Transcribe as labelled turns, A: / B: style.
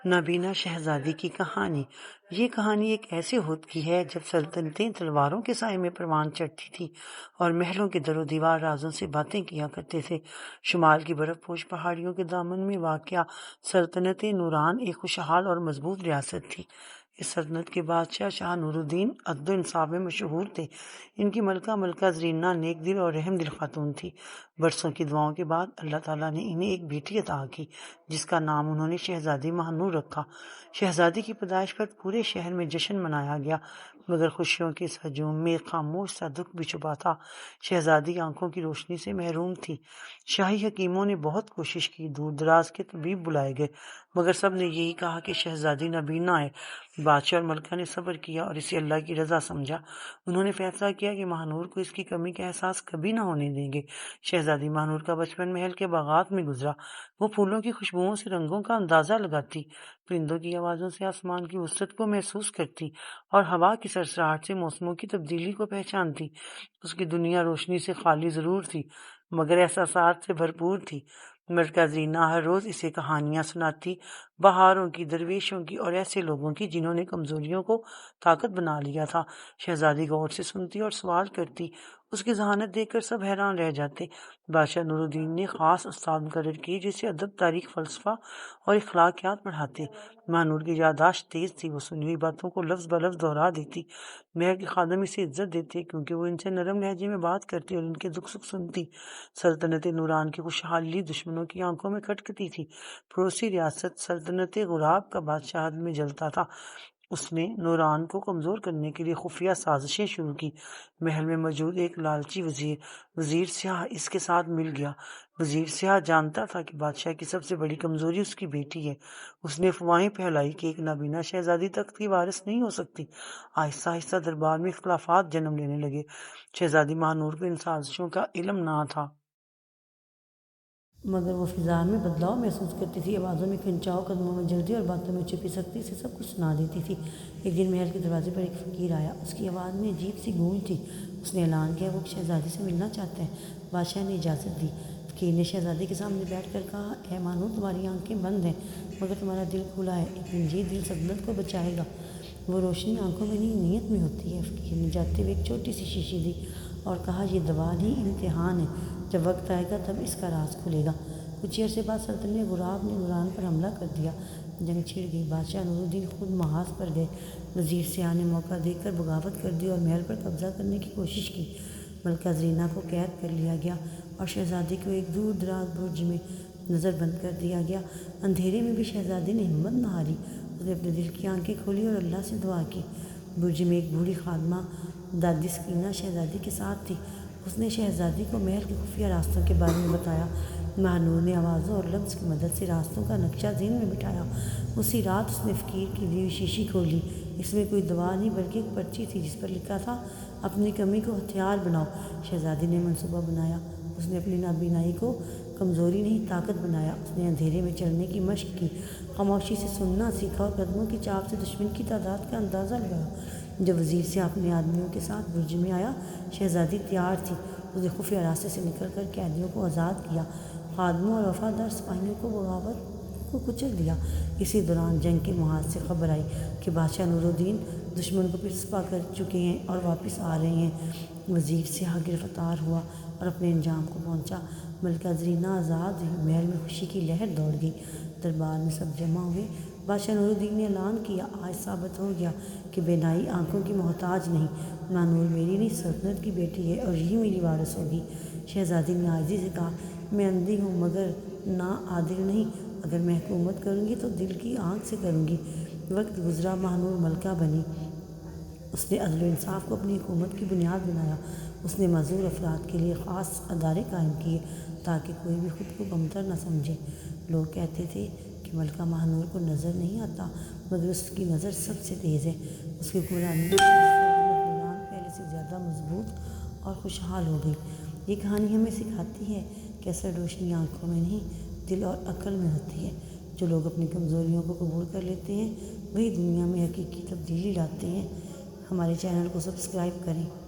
A: نابینا شہزادی کی کہانی۔ یہ کہانی ایک ایسے وقت کی ہے جب سلطنتیں تلواروں کے سائے میں پروان چڑھتی تھی اور محلوں کے در و دیوار رازوں سے باتیں کیا کرتے تھے۔ شمال کی برف پوش پہاڑیوں کے دامن میں واقع سلطنت نوران ایک خوشحال اور مضبوط ریاست تھی۔ اس سلطنت کے بادشاہ شاہ نور الدین عدل و انصاف میں مشہور تھے۔ ان کی ملکہ زرینہ نیک دل اور رحم دل خاتون تھی۔ برسوں کی دعاؤں کے بعد اللہ تعالیٰ نے انہیں ایک بیٹی عطا کی جس کا نام انہوں نے شہزادی ماہنور رکھا۔ شہزادی کی پیدائش پر پورے شہر میں جشن منایا گیا، مگر خوشیوں کے اس ہجوم میں ایک خاموش سا دکھ بھی چھپا تھا۔ شہزادی آنکھوں کی روشنی سے محروم تھی۔ شاہی حکیموں نے بہت کوشش کی، دور دراز کے طبیب بلائے گئے، مگر سب نے یہی کہا کہ شہزادی نابینا ہے۔ بادشاہ اور ملکہ نے صبر کیا اور اسے اللہ کی رضا سمجھا۔ انہوں نے فیصلہ کیا کہ ماہنور کو اس کی کمی کا احساس کبھی نہ ہونے دیں گے۔ شہزادی ماہنور کا بچپن محل کے باغات میں گزرا۔ وہ پھولوں کی خوشبوؤں سے رنگوں کا اندازہ لگاتی، پرندوں کی آوازوں سے آسمان کی وسعت کو محسوس کرتی اور ہوا کی سرسراہٹ سے موسموں کی تبدیلی کو پہچانتی۔ اس کی دنیا روشنی سے خالی ضرور تھی، مگر احساسات سے بھرپور تھی۔ ملکہ زرینہ ہر روز اسے کہانیاں سناتی، بہاروں کی، درویشوں کی اور ایسے لوگوں کی جنہوں نے کمزوریوں کو طاقت بنا لیا تھا۔ شہزادی غور سے سنتی اور سوال کرتی۔ اس کی ذہانت دیکھ کر سب حیران رہ جاتے۔ بادشاہ نور الدین نے خاص استاد مقرر کیے جسے ادب، تاریخ، فلسفہ اور اخلاقیات پڑھاتے۔ ماہنور کی یادداشت تیز تھی، وہ سنی ہوئی باتوں کو لفظ بلفظ دہرا دیتی۔ محل کے خادم اسے عزت دیتے کیونکہ وہ ان سے نرم لہجے میں بات کرتی اور ان کے دکھ سکھ سنتی۔ سلطنت نوران کی خوشحالی دشمنوں کی آنکھوں میں کھٹکتی تھی۔ پڑوسی ریاست سلطنت غراب کا بادشاہ عدل میں جلتا تھا۔ اس نے نوران کو کمزور کرنے کے لیے خفیہ سازشیں شروع کی۔ محل میں موجود ایک لالچی وزیر سیاہ اس کے ساتھ مل گیا۔ وزیر سیاہ جانتا تھا کہ بادشاہ کی سب سے بڑی کمزوری اس کی بیٹی ہے۔ اس نے افواہیں پھیلائی کہ ایک نابینا شہزادی تخت کی وارث نہیں ہو سکتی۔ آہستہ آہستہ دربار میں اختلافات جنم لینے لگے۔ شہزادی ماہنور کو ان سازشوں کا علم نہ تھا، مگر وہ فضا میں بدلاؤ محسوس کرتی تھی۔ آوازوں میں کھنچاؤ، قدموں میں جلدی اور باتوں میں چھپی سختی سے سب کچھ سنا دیتی تھی۔ ایک دن محل کے دروازے پر ایک فقیر آیا۔ اس کی آواز میں عجیب سی گونج تھی۔ اس نے اعلان کیا وہ شہزادی سے ملنا چاہتا ہے۔ بادشاہ نے اجازت دی۔ فقیر نے شہزادی کے سامنے بیٹھ کر کہا، اے ماہنور، تمہاری آنکھیں بند ہیں مگر تمہارا دل کھلا ہے۔ ایک دن یہ دل سلطنت کو بچائے گا۔ وہ روشنی آنکھوں میں نہیں، نیت میں ہوتی ہے۔ فقیر نے جاتے ہوئے ایک چھوٹی سی شیشی دی اور کہا، یہ دوا نہیں، امتحان ہے۔ جب وقت آئے گا تب اس کا راز کھلے گا۔ کچھ عرصے بعد سلطنت غراب نے نوران پر حملہ کر دیا۔ جنگ چھڑ گئی۔ بادشاہ نور الدین خود محاذ پر گئے۔ وزیر سیاہ نے موقع دیکھ کر بغاوت کر دی اور محل پر قبضہ کرنے کی کوشش کی۔ ملکہ زرینہ کو قید کر لیا گیا اور شہزادی کو ایک دور دراز برج میں نظر بند کر دیا گیا۔ اندھیرے میں بھی شہزادی نے ہمت نہ ہاری۔ اس نے اپنے دل کی آنکھیں کھولی اور اللہ سے دعا کی۔ برج میں ایک بوڑھی خادمہ دادی سکینہ شہزادی کے ساتھ تھی۔ اس نے شہزادی کو محل کے خفیہ راستوں کے بارے میں بتایا۔ ماہنور نے آوازوں اور لمس کی مدد سے راستوں کا نقشہ ذہن میں بٹھایا۔ اسی رات اس نے فقیر کی دی ہوئی شیشی کھولی۔ اس میں کوئی دوا نہیں بلکہ ایک پرچی تھی جس پر لکھا تھا، اپنی کمی کو ہتھیار بناؤ۔ شہزادی نے منصوبہ بنایا۔ اس نے اپنی نابینائی کو کمزوری نہیں طاقت بنایا۔ اس نے اندھیرے میں چلنے کی مشق کی، خاموشی سے سننا سیکھا اور قدموں کی چاپ سے دشمن کی تعداد کا اندازہ لگایا۔ جب وزیر سے اپنے آدمیوں کے ساتھ برج میں آیا، شہزادی تیار تھی۔ اس نے خفیہ راستے سے نکل کر قیدیوں کو آزاد کیا، خادموں اور وفادار سپاہیوں کو بغاوت کو کچل دیا۔ اسی دوران جنگ کے محاذ سے خبر آئی کہ بادشاہ نور الدین دشمن کو پسپا کر چکے ہیں اور واپس آ رہے ہیں۔ وزیر سیاہ گرفتار ہوا اور اپنے انجام کو پہنچا۔ ملکہ زرینہ آزاد ہوئی۔ محل میں خوشی کی لہر دوڑ گئی۔ دربار میں سب جمع ہوئے۔ بادشاہ نور الدین نے اعلان کیا، آج ثابت ہو گیا کہ بینائی آنکھوں کی محتاج نہیں۔ ماہنور میری نہیں، سلطنت کی بیٹی ہے اور یہی میری وارث ہوگی۔ شہزادی نے عاجزی سے کہا، میں اندھی ہوں مگر نا عادل نہیں۔ اگر میں حکومت کروں گی تو دل کی آنکھ سے کروں گی۔ وقت گزرا، ماہنور ملکہ بنی۔ اس نے عدل و انصاف کو اپنی حکومت کی بنیاد بنایا۔ اس نے معذور افراد کے لیے خاص ادارے قائم کیے تاکہ کوئی بھی خود کو کمتر نہ سمجھے۔ لوگ کہتے تھے کہ ملکہ ماہنور کو نظر نہیں آتا، مگر اس کی نظر سب سے تیز ہے۔ اس کی حکمرانی میں سلطنت پہلے سے زیادہ مضبوط اور خوشحال ہو گئی۔ یہ کہانی ہمیں سکھاتی ہے کہ اصل روشنی آنکھوں میں نہیں، دل اور عقل میں ہوتی ہے۔ جو لوگ اپنی کمزوریوں کو قبول کر لیتے ہیں وہی دنیا میں حقیقی تبدیلی لاتے ہیں۔ ہمارے چینل کو سبسکرائب کریں۔